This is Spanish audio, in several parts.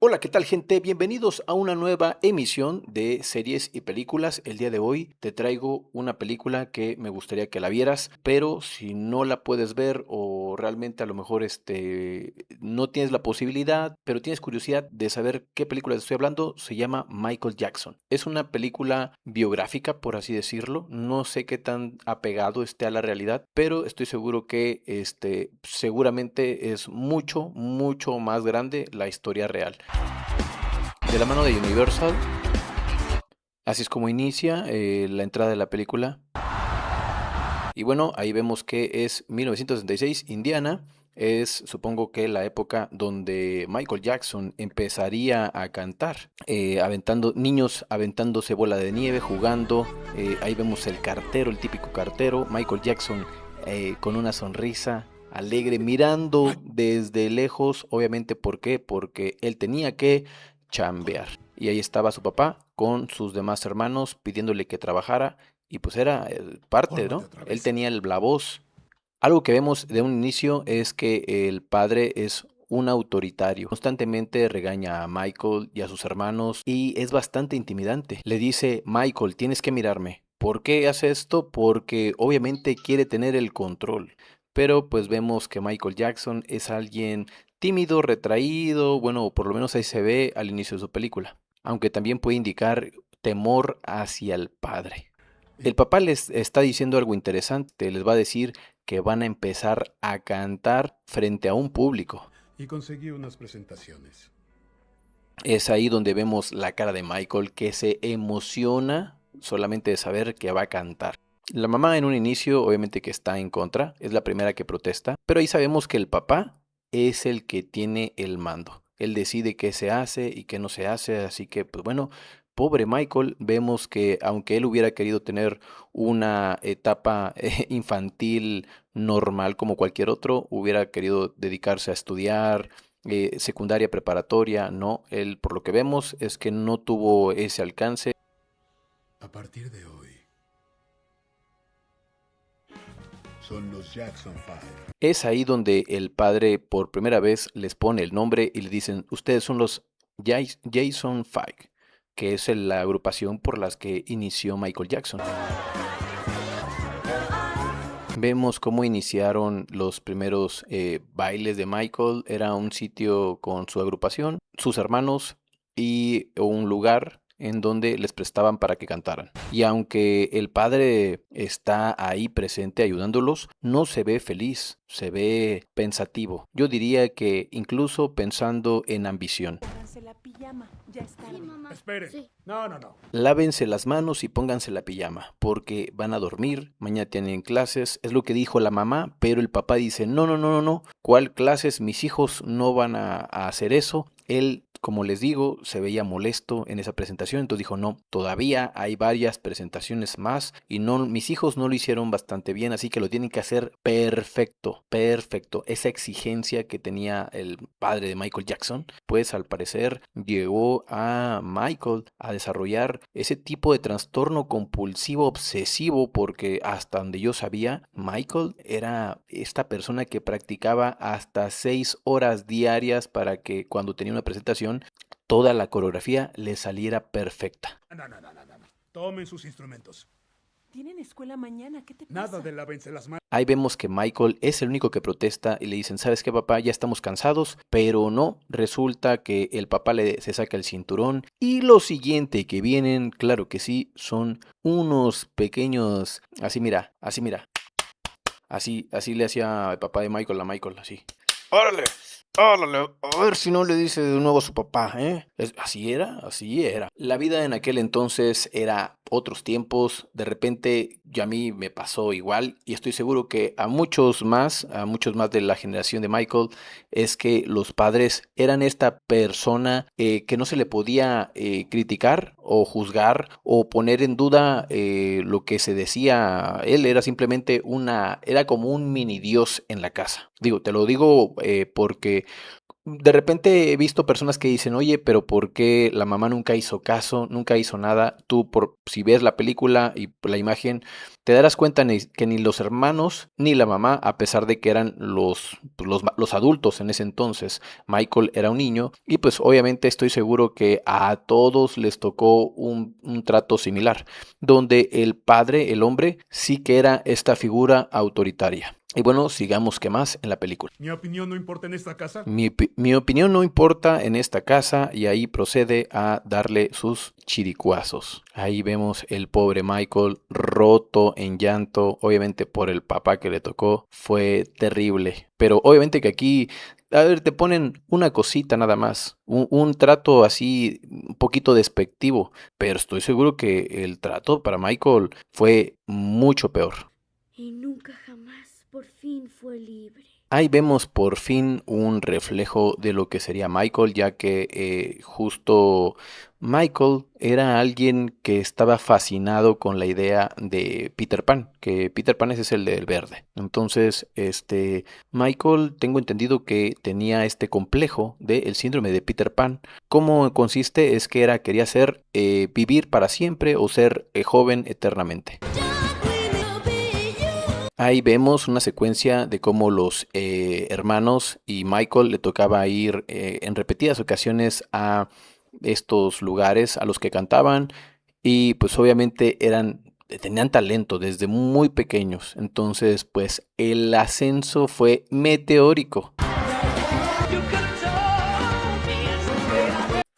Hola, ¿qué tal, gente? Bienvenidos a una nueva emisión de series y películas. El día de hoy te traigo una película que me gustaría que la vieras, pero si no la puedes ver o realmente a lo mejor no tienes la posibilidad, pero tienes curiosidad de saber qué película te estoy hablando, se llama Michael Jackson. Es una película biográfica, por así decirlo. No sé qué tan apegado esté a la realidad, pero estoy seguro que seguramente es mucho, mucho más grande la historia real. De la mano de Universal, así es como inicia la entrada de la película. Y bueno, ahí vemos que es 1966, Indiana. Es, supongo que la época donde Michael Jackson empezaría a cantar, niños aventándose bola de nieve, jugando. Ahí vemos el cartero, el típico cartero, Michael Jackson con una sonrisa alegre, mirando desde lejos, obviamente, ¿por qué? Porque él tenía que chambear. Y ahí estaba su papá con sus demás hermanos pidiéndole que trabajara y pues era parte, Fórmate ¿no? otra Él vez. tenía la voz. Algo que vemos de un inicio es que el padre es un autoritario. Constantemente regaña a Michael y a sus hermanos y es bastante intimidante. Le dice, Michael, tienes que mirarme. ¿Por qué hace esto? Porque obviamente quiere tener el control. Pero pues vemos que Michael Jackson es alguien tímido, retraído, bueno, por lo menos ahí se ve al inicio de su película. Aunque también puede indicar temor hacia el padre. Y, El papá les está diciendo algo interesante, les va a decir que van a empezar a cantar frente a un público. y conseguí unas presentaciones. Es ahí donde vemos la cara de Michael que se emociona solamente de saber que va a cantar. La mamá en un inicio obviamente que está en contra, es la primera que protesta, pero ahí sabemos que el papá es el que tiene el mando. Él decide qué se hace y qué no se hace, así que pues bueno, pobre Michael, vemos que aunque él hubiera querido tener una etapa infantil normal como cualquier otro, hubiera querido dedicarse a estudiar, secundaria, preparatoria, no, él por lo que vemos es que no tuvo ese alcance. A partir de hoy, son los Jackson 5. Es ahí donde el padre por primera vez les pone el nombre y le dicen, ustedes son los Jason 5, que es la agrupación por las que inició Michael Jackson. Vemos cómo iniciaron los primeros bailes de Michael. Era un sitio con su agrupación, sus hermanos y un lugar en donde les prestaban para que cantaran. Y aunque el padre está ahí presente ayudándolos, no se ve feliz, se ve pensativo. Yo diría que incluso pensando en ambición. Pónganse la pijama, ya es tarde. Mamá. Esperen. Sí. No, no, no. Lávense las manos y pónganse la pijama, porque van a dormir, mañana tienen clases, es lo que dijo la mamá, pero el papá dice, no, no, no, no, no, ¿cuál clases? Mis hijos no van a hacer eso. Él, como les digo, se veía molesto en esa presentación, entonces dijo, no, todavía hay varias presentaciones más y no, mis hijos no lo hicieron bastante bien, así que lo tienen que hacer perfecto, perfecto. Esa exigencia que tenía el padre de Michael Jackson, pues al parecer llegó a Michael a desarrollar ese tipo de trastorno compulsivo obsesivo, porque hasta donde yo sabía, Michael era esta persona que practicaba hasta 6 horas diarias para que cuando tenía una presentación, toda la coreografía le saliera perfecta. No, no, no, no, no. Tomen sus instrumentos. Tienen escuela mañana, ¿qué te pasa? Nada de lávense las manos. Ahí vemos que Michael es el único que protesta y le dicen, ¿sabes qué, papá? Ya estamos cansados, pero no, resulta que el papá se saca el cinturón y lo siguiente que vienen, claro que sí, son unos pequeños, así mira, así le hacía el papá de Michael a Michael, así. ¡Órale! ¡Órale! A ver si no le dice de nuevo a su papá, ¿eh? Así era, así era. La vida en aquel entonces era otros tiempos. De repente, a mí me pasó igual y estoy seguro que a muchos más de la generación de Michael, es que los padres eran esta persona que no se le podía criticar o juzgar o poner en duda lo que se decía. Él era simplemente era como un mini dios en la casa. Digo, te lo digo porque De repente he visto personas que dicen, oye, pero ¿por qué la mamá nunca hizo caso, nunca hizo nada? Tú, si ves la película y la imagen, te darás cuenta que ni los hermanos ni la mamá, a pesar de que eran los adultos en ese entonces, Michael era un niño y pues obviamente estoy seguro que a todos les tocó un trato similar, donde el padre, el hombre, sí que era esta figura autoritaria. Y bueno, sigamos que más en la película. ¿Mi opinión no importa en esta casa? Mi opinión no importa en esta casa y ahí procede a darle sus chiricuazos. Ahí vemos el pobre Michael roto en llanto, obviamente por el papá que le tocó, fue terrible. Pero obviamente que aquí, a ver, te ponen una cosita nada más, un trato así un poquito despectivo, pero estoy seguro que el trato para Michael fue mucho peor. Y nunca jamás por fin fue libre. Ahí vemos por fin un reflejo de lo que sería Michael, ya que justo Michael era alguien que estaba fascinado con la idea de Peter Pan, que Peter Pan ese es el del verde. Entonces, Michael, tengo entendido que tenía este complejo del síndrome de Peter Pan. ¿Cómo consiste? Es que quería ser vivir para siempre o ser joven eternamente. Ahí vemos una secuencia de cómo los hermanos y Michael le tocaba ir en repetidas ocasiones a estos lugares a los que cantaban y pues obviamente tenían talento desde muy pequeños. Entonces pues el ascenso fue meteórico.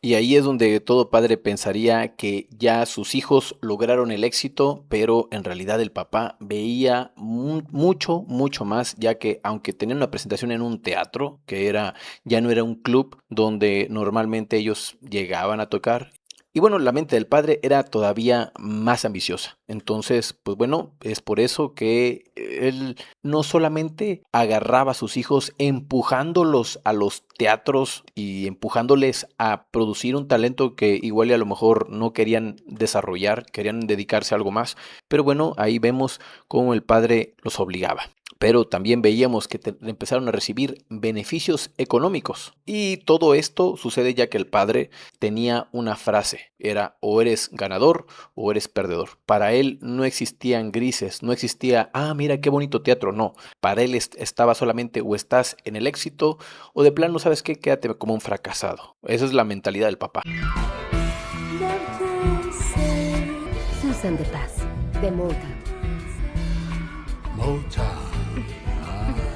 Y ahí es donde todo padre pensaría que ya sus hijos lograron el éxito, pero en realidad el papá veía mucho, mucho más, ya que aunque tenían una presentación en un teatro, ya no era un club donde normalmente ellos llegaban a tocar. Y bueno, la mente del padre era todavía más ambiciosa. Entonces, pues bueno, es por eso que él no solamente agarraba a sus hijos empujándolos a los teatros y empujándoles a producir un talento que igual y a lo mejor no querían desarrollar, querían dedicarse a algo más, pero bueno, ahí vemos cómo el padre los obligaba. Pero también veíamos que empezaron a recibir beneficios económicos. Y todo esto sucede ya que el padre tenía una frase, era o eres ganador o eres perdedor. Para él no existían grises, no existía, mira qué bonito teatro, no. Para él estaba solamente o estás en el éxito o de plano, ¿sabes qué? Quédate como un fracasado. Esa es la mentalidad del papá. Susan de Paz, de Motown. Motown.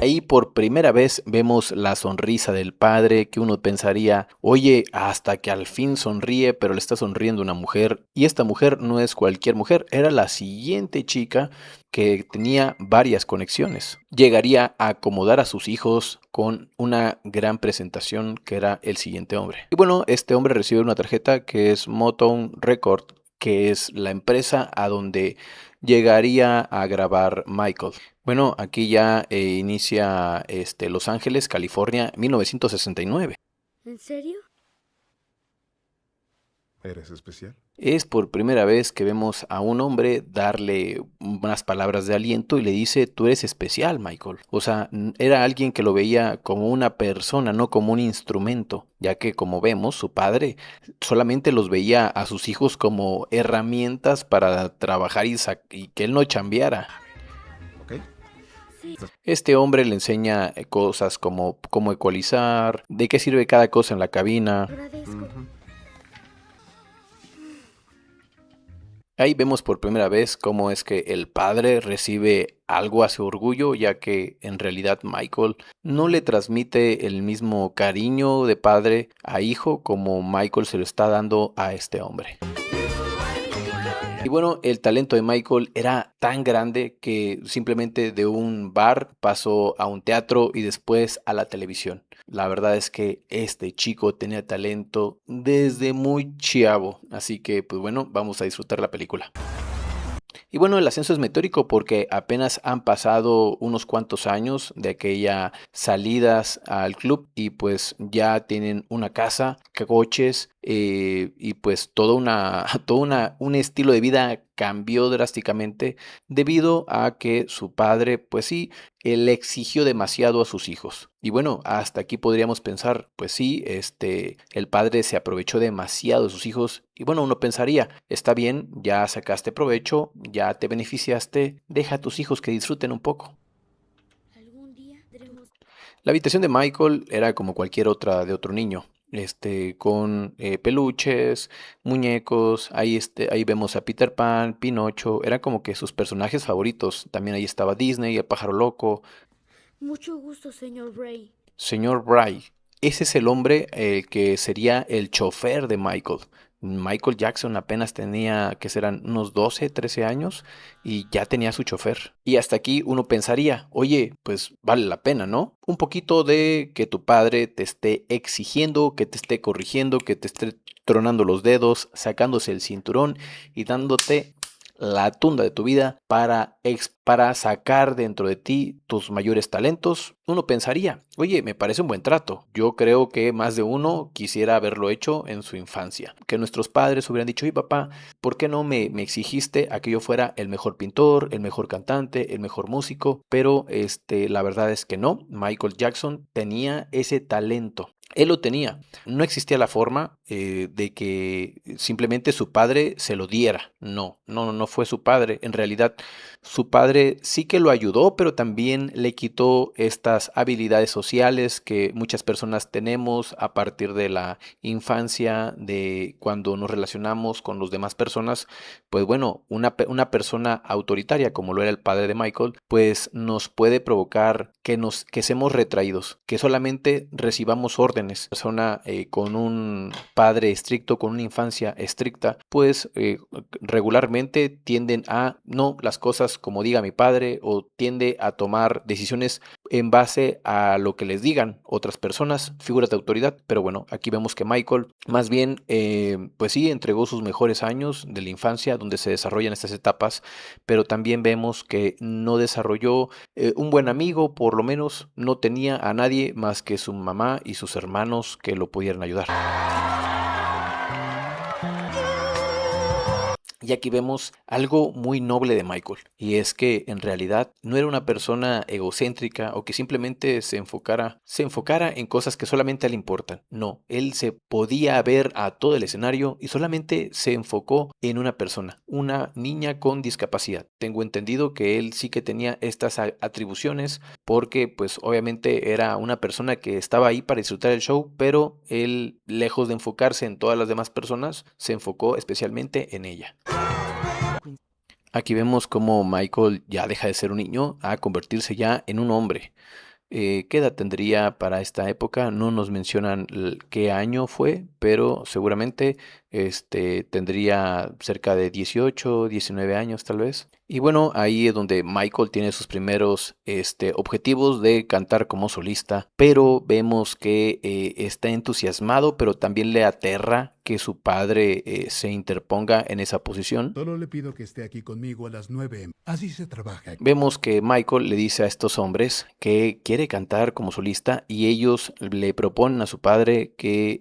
Ahí por primera vez vemos la sonrisa del padre, que uno pensaría, oye, hasta que al fin sonríe, pero le está sonriendo una mujer. Y esta mujer no es cualquier mujer, era la siguiente chica que tenía varias conexiones. Llegaría a acomodar a sus hijos con una gran presentación que era el siguiente hombre. Y bueno, este hombre recibe una tarjeta que es Motown Record, que es la empresa a donde llegaría a grabar Michael. Bueno, aquí ya inicia Los Ángeles, California, 1969. ¿En serio? ¿Eres especial? Es por primera vez que vemos a un hombre darle unas palabras de aliento y le dice, tú eres especial, Michael. O sea, era alguien que lo veía como una persona, no como un instrumento, ya que como vemos, su padre solamente los veía a sus hijos como herramientas para trabajar y que él no chambeara. ¿Ok? Sí. Este hombre le enseña cosas como cómo ecualizar, de qué sirve cada cosa en la cabina. Agradezco. Ahí vemos por primera vez cómo es que el padre recibe algo a su orgullo, ya que en realidad Michael no le transmite el mismo cariño de padre a hijo como Michael se lo está dando a este hombre. Y bueno, el talento de Michael era tan grande que simplemente de un bar pasó a un teatro y después a la televisión. La verdad es que este chico tenía talento desde muy chavo, así que pues bueno, vamos a disfrutar la película. Y bueno, el ascenso es meteórico porque apenas han pasado unos cuantos años de aquellas salidas al club y pues ya tienen una casa, coches, y pues un estilo de vida cambió drásticamente debido a que su padre, pues sí, él exigió demasiado a sus hijos. Y bueno, hasta aquí podríamos pensar, pues sí, el padre se aprovechó demasiado de sus hijos. Y bueno, uno pensaría, está bien, ya sacaste provecho, ya te beneficiaste, deja a tus hijos que disfruten un poco. La habitación de Michael era como cualquier otra de otro niño, con peluches, muñecos, ahí vemos a Peter Pan, Pinocho, eran como que sus personajes favoritos. También ahí estaba Disney, el pájaro loco, Mucho gusto, señor Bray. señor Bry. Ese es el hombre que sería el chofer de Michael. Michael Jackson apenas tenía, que serán unos 12, 13 años y ya tenía su chofer. Y hasta aquí uno pensaría, oye, pues vale la pena, ¿no? Un poquito de que tu padre te esté exigiendo, que te esté corrigiendo, que te esté tronando los dedos, sacándose el cinturón y dándote la tunda de tu vida para sacar dentro de ti tus mayores talentos. Uno pensaría, oye, me parece un buen trato. Yo creo que más de uno quisiera haberlo hecho en su infancia. Que nuestros padres hubieran dicho, oye papá, ¿por qué no me exigiste a que yo fuera el mejor pintor, el mejor cantante, el mejor músico? Pero la verdad es que no. Michael Jackson tenía ese talento. Él lo tenía. No existía la forma de que simplemente su padre se lo diera. No fue su padre. En realidad, su padre sí que lo ayudó, pero también le quitó estas habilidades sociales que muchas personas tenemos a partir de la infancia, de cuando nos relacionamos con las demás personas. Pues bueno, una persona autoritaria como lo era el padre de Michael, pues nos puede provocar que seamos retraídos, que solamente recibamos órdenes. Persona con un padre estricto, con una infancia estricta, pues regularmente tienden a no las cosas como diga mi padre, o tiende a tomar decisiones en base a lo que les digan otras personas, figuras de autoridad. Pero bueno, aquí vemos que Michael más bien, pues sí, entregó sus mejores años de la infancia donde se desarrollan estas etapas, pero también vemos que no desarrolló un buen amigo, por lo menos no tenía a nadie más que su mamá y sus hermanos que lo pudieran ayudar. Y aquí vemos algo muy noble de Michael, y es que en realidad no era una persona egocéntrica o que simplemente se enfocara en cosas que solamente a él le importan. No, él se podía ver a todo el escenario y solamente se enfocó en una persona, una niña con discapacidad. Tengo entendido que él sí que tenía estas atribuciones porque pues obviamente era una persona que estaba ahí para disfrutar el show, pero él, lejos de enfocarse en todas las demás personas, se enfocó especialmente en ella. Aquí vemos cómo Michael ya deja de ser un niño a convertirse ya en un hombre. ¿Qué edad tendría para esta época? No nos mencionan qué año fue, pero seguramente tendría cerca de 18, 19 años tal vez. Y bueno, ahí es donde Michael tiene sus primeros objetivos de cantar como solista, pero vemos que está entusiasmado, pero también le aterra que su padre se interponga en esa posición. Solo le pido que esté aquí conmigo a las 9. Así se trabaja. Vemos que Michael le dice a estos hombres que quiere cantar como solista y ellos le proponen a su padre que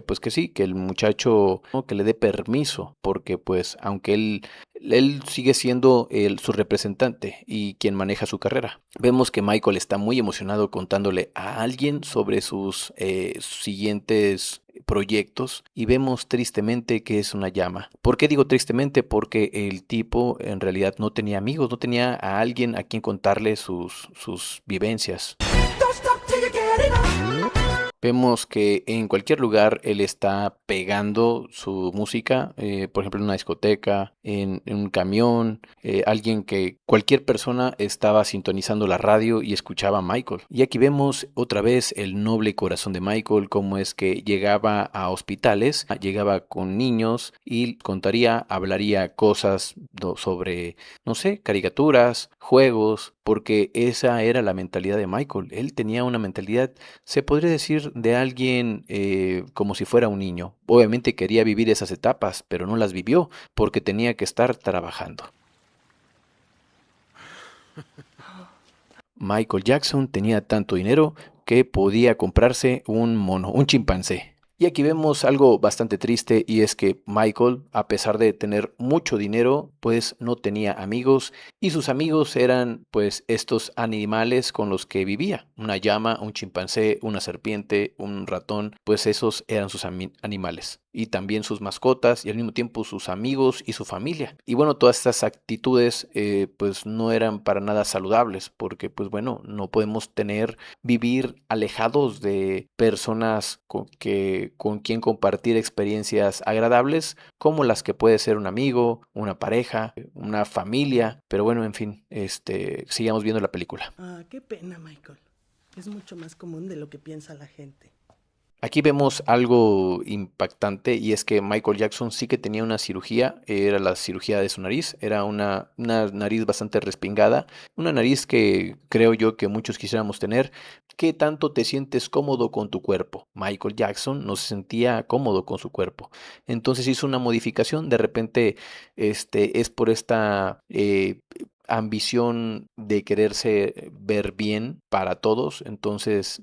pues que sí, que el muchacho, ¿no?, que le dé permiso, porque pues aunque él sigue siendo su representante y quien maneja su carrera. Vemos que Michael está muy emocionado contándole a alguien sobre sus siguientes proyectos, y vemos tristemente que es una llama. ¿Por qué digo tristemente? Porque el tipo en realidad no tenía amigos, no tenía a alguien a quien contarle sus vivencias. Vemos que en cualquier lugar él está pegando su música, por ejemplo en una discoteca, en un camión, cualquier persona estaba sintonizando la radio y escuchaba a Michael. Y aquí vemos otra vez el noble corazón de Michael, cómo es que llegaba a hospitales, llegaba con niños y hablaría cosas sobre, no sé, caricaturas, juegos, porque esa era la mentalidad de Michael. Él tenía una mentalidad, se podría decir, de alguien como si fuera un niño. Obviamente quería vivir esas etapas, pero no las vivió porque tenía que estar trabajando. Michael Jackson tenía tanto dinero que podía comprarse un mono, un chimpancé. Y aquí vemos algo bastante triste y es que Michael, a pesar de tener mucho dinero, pues no tenía amigos y sus amigos eran pues estos animales con los que vivía. Una llama, un chimpancé, una serpiente, un ratón, pues esos eran sus animales. Y también sus mascotas y al mismo tiempo sus amigos y su familia. Y bueno, todas estas actitudes pues no eran para nada saludables porque pues bueno, no podemos vivir alejados de personas con quien compartir experiencias agradables, como las que puede ser un amigo, una pareja, una familia, pero bueno, en fin, sigamos viendo la película. Ah, qué pena, Michael. Es mucho más común de lo que piensa la gente. Aquí vemos algo impactante y es que Michael Jackson sí que tenía una cirugía, era la cirugía de su nariz, era una nariz bastante respingada, una nariz que creo yo que muchos quisiéramos tener. ¿Qué tanto te sientes cómodo con tu cuerpo? Michael Jackson no se sentía cómodo con su cuerpo, entonces hizo una modificación, de repente es por esta ambición de quererse ver bien para todos, entonces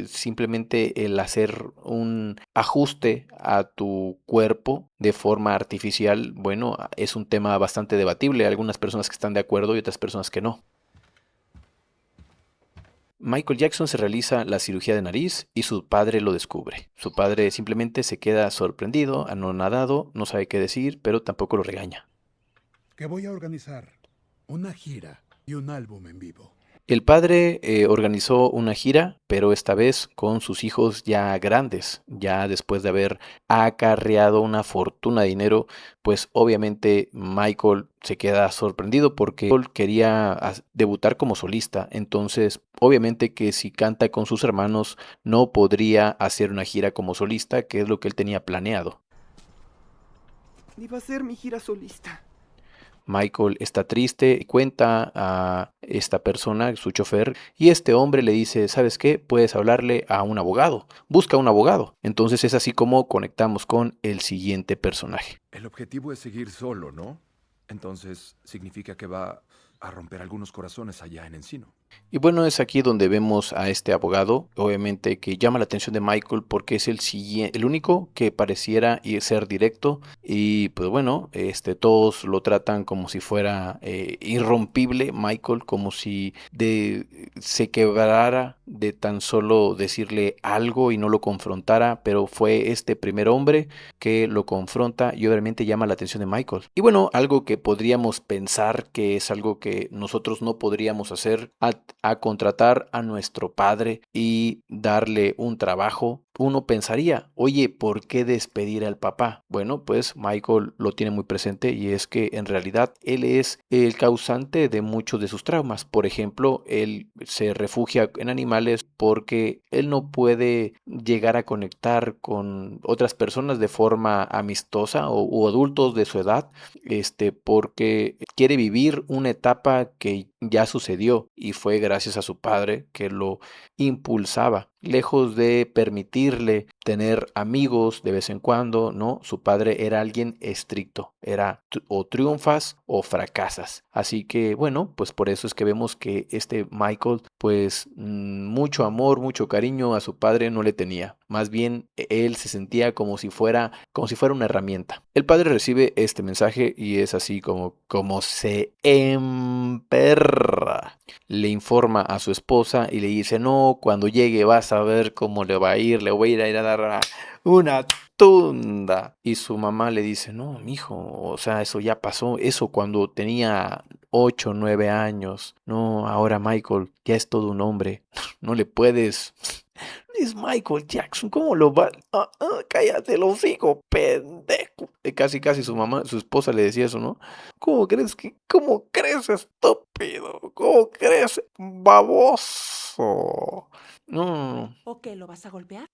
simplemente el hacer un ajuste a tu cuerpo de forma artificial, bueno, es un tema bastante debatible, algunas personas que están de acuerdo y otras personas que no. Michael Jackson se realiza la cirugía de nariz y su padre lo descubre. Su padre simplemente se queda sorprendido, anonadado, no sabe qué decir, pero tampoco lo regaña. Que voy a organizar una gira y un álbum en vivo. El padre organizó una gira, pero esta vez con sus hijos ya grandes, ya después de haber acarreado una fortuna de dinero, pues obviamente Michael se queda sorprendido porque él quería debutar como solista, entonces obviamente que si canta con sus hermanos no podría hacer una gira como solista, que es lo que él tenía planeado. Iba a ser mi gira solista. Michael está triste y cuenta a esta persona, su chofer, y este hombre le dice, ¿sabes qué? Puedes hablarle a un abogado, busca un abogado. Entonces es así como conectamos con el siguiente personaje. El objetivo es seguir solo, ¿no? Entonces significa que va a romper algunos corazones allá en Encino. Y bueno, es aquí donde vemos a este abogado, obviamente que llama la atención de Michael porque es el único que pareciera ser directo y pues bueno, todos lo tratan como si fuera irrompible, Michael, como si se quebrara de tan solo decirle algo y no lo confrontara, pero fue este primer hombre que lo confronta y obviamente llama la atención de Michael. Y bueno, algo que podríamos pensar que es algo que nosotros no podríamos hacer a contratar a nuestro padre y darle un trabajo, uno pensaría, oye, ¿por qué despedir al papá? Bueno, pues Michael lo tiene muy presente y es que en realidad él es el causante de muchos de sus traumas. Por ejemplo, él se refugia en animales porque él no puede llegar a conectar con otras personas de forma amistosa o adultos de su edad, porque quiere vivir una etapa que ya sucedió y fue gracias a su padre que lo impulsaba. Lejos de permitirle tener amigos de vez en cuando, ¿no? Su padre era alguien estricto, era o triunfas o fracasas. Así que bueno, pues por eso es que vemos que este Michael, pues mucho amor, mucho cariño a su padre no le tenía. Más bien él se sentía como si fuera una herramienta. El padre recibe este mensaje y es así como se emperra. Le informa a su esposa y le dice, no, cuando llegue vas a ver cómo le va a ir, le voy a ir a dar una tunda. Y su mamá le dice, no, mijo, o sea, eso ya pasó, eso cuando tenía 8 o 9 años. No, ahora Michael ya es todo un hombre, no le puedes... Es Michael Jackson, ¿cómo lo va? Cállate el hocico, pendejo. Casi su mamá, su esposa le decía eso, ¿no? ¿Cómo crees, estúpido? ¿Cómo crees, baboso? No. ¿O qué? ¿Lo vas a golpear?